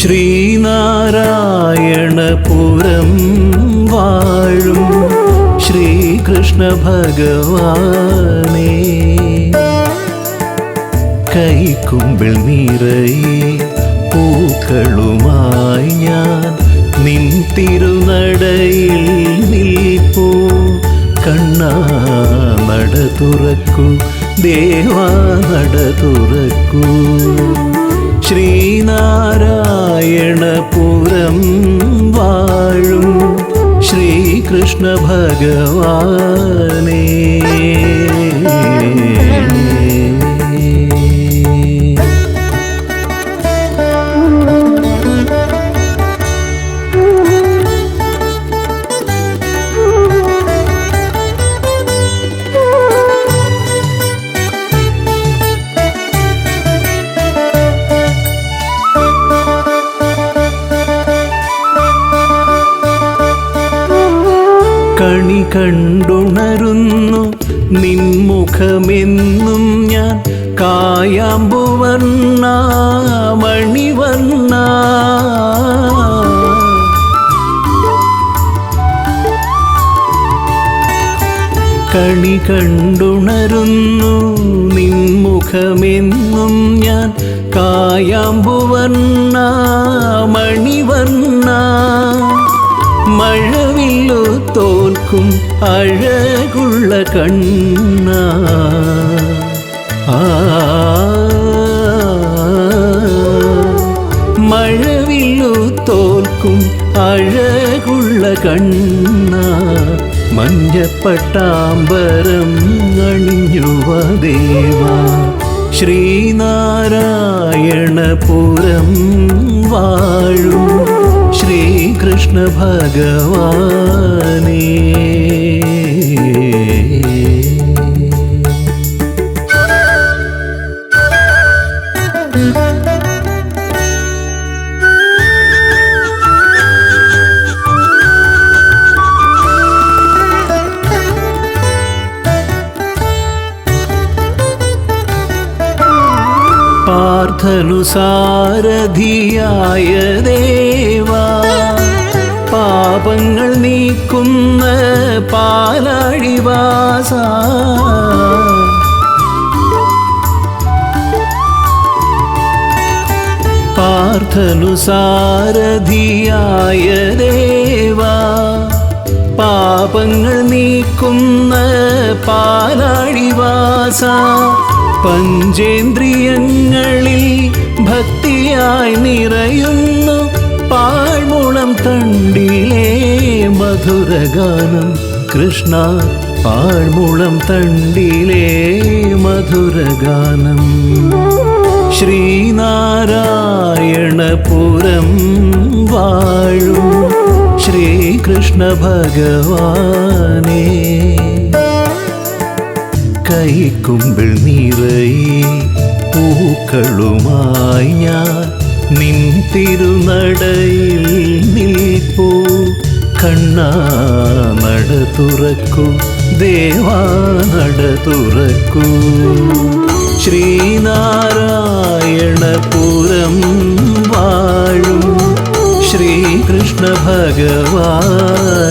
ശ്രീനാരായണപുരം വാഴും ശ്രീകൃഷ്ണ ഭഗവാനേ, കൈക്കുമ്പിൾ നിറയെ പൂക്കളുമായി ഞാൻ നിൻ തിരുനടയിൽ നിൽപ്പൂ. കണ്ണാ നട തുറക്കൂ, ദേവാ നട തുറക്കൂ. ശ്രീനാരായണപുരം വാഴും ശ്രീകൃഷ്ണ ഭഗവാനേ. കണി കണ്ടുണരുന്നു നിൻമുഖമെന്നും ഞാൻ, കായാമ്പുവർണ്ണ മണിവർണ്ണ. കണി കണ്ടുണരുന്നു നിൻമുഖമെന്നും ഞാൻ, കായാമ്പുവർണ്ണ മണിവർണ്ണ. മഴവില്ലു തോൽക്കും അഴകുള്ള കണ്ണ, മഴവില്ലു തോൽക്കും അഴകുള്ള കണ്ണ. മഞ്ഞപ്പട്ടാമ്പരം അണിഞ്ഞുവ ദേവാ, ശ്രീനാരായണപുരം വാഴും ശ്രീകൃഷ്ണ ഭഗവാനേ. പാർത്ഥനു സാരഥിയായ ദേവാ, പാപങ്ങൾ നീക്കുന്ന പാലാഴിവാസ. പാർത്ഥനു സാരഥിയായ ദേവാ, പാപങ്ങൾ നീക്കുന്ന പാലാഴിവാസ. പഞ്ചേന്ദ്രിയങ്ങളിൽ ഭക്തിയായി നിറയുന്നു പാഴ്മുളം തണ്ടിലെ മധുരഗാനം. കൃഷ്ണ പാഴ്മുളം തണ്ടിലെ മധുരഗാനം. ശ്രീനാരായണപുരം വാഴും ശ്രീകൃഷ്ണ ഭഗവാനേ, കൈക്കുമ്പിൾ നിറയെ പൂക്കളുമായി ഞാൻ നിൻ തിരുനടയിൽ നിൽപ്പൂ. കണ്ണാ നട തുറക്കൂ, ദേവാ നട തുറക്കൂ. ശ്രീനാരായണപുരം വാഴും ശ്രീകൃഷ്ണ ഭഗവാൻ.